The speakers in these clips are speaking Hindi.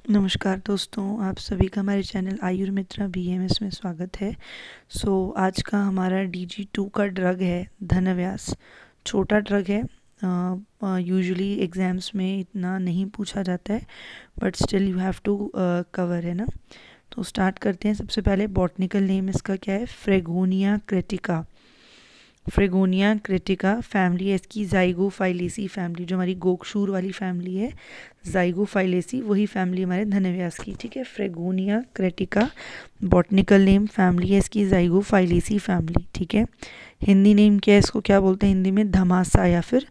नमस्कार दोस्तों, आप सभी का हमारे चैनल आयुर्मित्रा बीएमएस में स्वागत है। आज का हमारा DG2 का ड्रग है धनव्यास। छोटा ड्रग है, यूजुअली एग्ज़ाम्स में इतना नहीं पूछा जाता है, but still you have to cover, है ना। तो स्टार्ट करते हैं। सबसे पहले बॉटनिकल नेम इसका क्या है? फ्रेगोनिया क्रेटिका। फ्रेगोनिया क्रेटिका फैमिली है इसकी ज़ाइगोफाइलेसी फैमिली, जो हमारी गोक्षूर वाली फैमिली है, ज़ाइगोफाइलेसी वही फैमिली हमारे धनव्यास की। ठीक है, फ्रेगोनिया क्रेटिका बॉटनिकल नेम, फैमिली है इसकी ज़ाइगोफाइलेसी फैमिली। ठीक है, हिंदी नेम क्या है, इसको क्या बोलते हैं हिंदी में? धमासा या फिर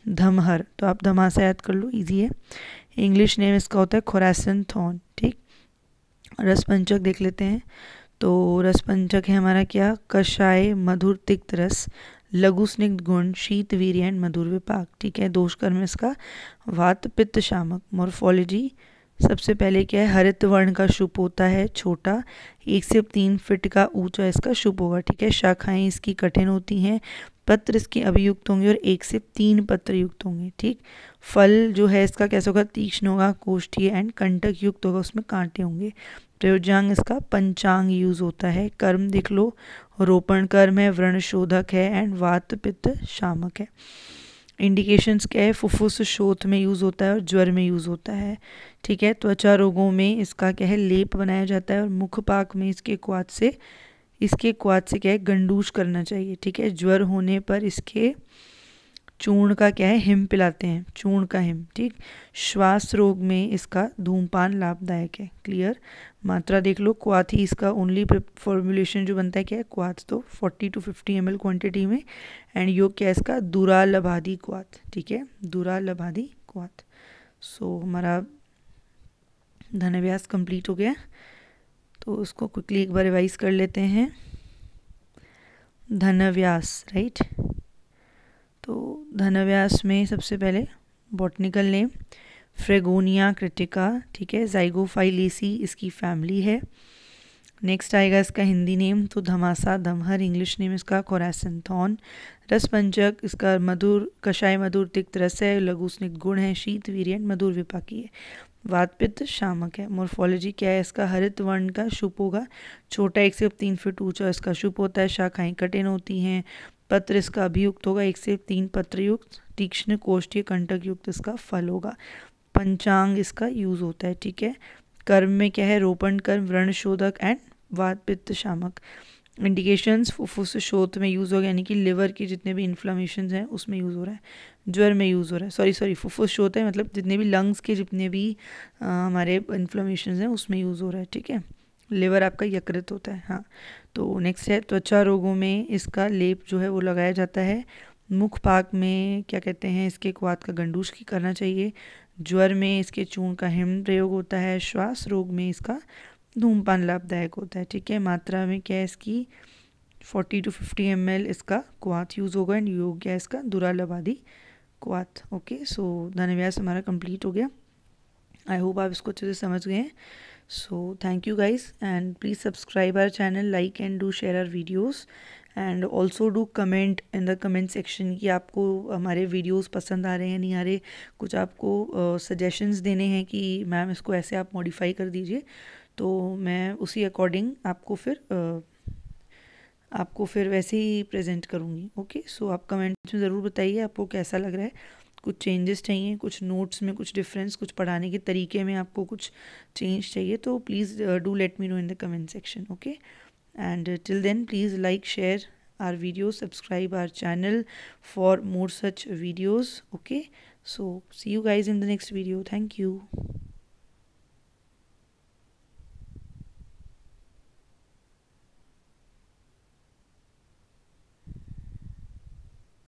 धमहर। तो आप धमासा याद कर लो, इजी है। इंग्लिश नेम इसका होता है खोरासन थॉर्न। ठीक, रसपंचक देख लेते हैं। तो रसपंचक है हमारा क्या? कषाय, मधुर तिक्त रस, लघु स्निग्ध गुण, शीत वीर्य एंड मधुर विपाक। ठीक है, दोष कर्म इसका वात पित्त शामक। मॉर्फोलॉजी सबसे पहले क्या है? हरित वर्ण का शुभ होता है, छोटा, 1 से 3 फीट का ऊंचा इसका शुभ होगा। ठीक है, शाखाएं इसकी कठिन होती हैं, पत्र इसके अभियुक्त होंगे और 1 से 3 पत्र युक्त होंगे। ठीक, फल जो है इसका कैसा होगा? तीक्ष्ण होगा, कोष्ठीय एंड कंटक युक्त होगा, उसमें कांटे होंगे। प्रयोज्यांग इसका पंचांग यूज होता है। कर्म देख लो, रोपण कर्म है, व्रण शोधक है एंड वात पित्त शामक है। इंडिकेशंस क्या है? फुफ्फुस शोथ में यूज होता है और ज्वर में यूज होता है। ठीक है, त्वचा रोगों में इसका क्या है? लेप बनाया जाता है और मुखपाक में इसके क्वाथ से क्या है? गंडूश करना चाहिए। ठीक है, ज्वर होने पर इसके चूर्ण का क्या है? हिम पिलाते हैं, चूर्ण का हिम। ठीक, श्वास रोग में इसका धूमपान लाभदायक है। क्लियर। मात्रा देख लो, क्वाथ ही इसका ओनली फॉर्मुलेशन जो बनता है क्या है? क्वाथ। तो 40 to 50 ml क्वांटिटी में। एंड योग क्या है इसका? दुरालभादी क्वाथ। ठीक है, दुरालभादी क्वाथ। हमारा धनव्यास कंप्लीट हो गया। तो उसको क्विकली एक बार रिवाइज कर लेते हैं। धनव्यास, राइट। तो धनव्यास में सबसे पहले बॉटनिकल नेम फ्रेगोनिया क्रिटिका। ठीक है, ज़ाइगोफाइलेसी इसकी फैमिली है। नेक्स्ट आएगा इसका हिंदी नेम, तो धमासा, धमहर। इंग्लिश नेम इसका कोरासन थॉर्न। रसपंचक इसका मधुर, कषाय मधुर तिक्त रस है, लघु स्निग्ध गुण है, शीत वीर्य एंड मधुर विपाकी है, वात पित्त शामक है। मॉर्फोलॉजी क्या है इसका? हरित वर्ण का शुभ होगा, छोटा, 1 से 3 फीट ऊंचा इसका शुभ होता है, शाखाएं कठिन होती हैं, पत्र इसका अभियुक्त होगा, 1 से 3 पत्र युक्त, तीक्ष्ण कोष्ठीय कंटक युक्त इसका फल होगा। पंचांग इसका यूज होता है। ठीक है, कर्म में क्या है? रोपण कर्म, व्रण शोधक एंड वात पित्त शामक। इंडिकेशंस फुफ्फुस शोथ में यूज हो गया, यानी कि लिवर की जितने भी इन्फ्लामेशन हैं उसमें यूज हो रहा है, ज्वर में यूज हो रहा है। सॉरी फुफ्फुस शोथ है मतलब जितने भी लंग्स के जितने भी हमारे इन्फ्लामेशन हैं उसमें यूज हो रहा है। ठीक है, लिवर आपका यकृत होता है। हाँ, तो नेक्स्ट है त्वचा रोगों में इसका लेप जो है वो लगाया जाता है। मुख पाक में क्या कहते हैं? इसके क्वाथ का गंडूश की करना चाहिए। ज्वर में इसके चूर्ण का हिम प्रयोग होता है। श्वास रोग में इसका धूमपान लाभदायक होता है। ठीक है, मात्रा में क्या है इसकी? 40 to 50 ml इसका क्वाथ यूज होगा एंड योग क्या है इसका? दुरालभादी क्वाथ। ओके, धनव्यास हमारा कंप्लीट हो गया। आई होप आप इसको अच्छे से समझ गए हैं। Thank you guys, and please subscribe our channel, like and do share our videos, and also do comment in the comment section कि आपको हमारे videos पसंद आ रहे हैं नहीं आ रहे, कुछ आपको suggestions देने हैं कि मैम इसको ऐसे आप modify कर दीजिए, तो मैं उसी अकॉर्डिंग आपको फिर वैसे ही प्रेजेंट करूँगी। ओके, आप कमेंट्स में ज़रूर बताइए आपको कैसा लग रहा है, कुछ चेंजेस चाहिए, कुछ नोट्स में कुछ डिफरेंस, कुछ पढ़ाने के तरीके में आपको कुछ चेंज चाहिए, तो please do let me know in the comment section. Okay, and till then please like, share our videos, subscribe our channel for more such videos. Okay, see you guys in the next video. Thank you.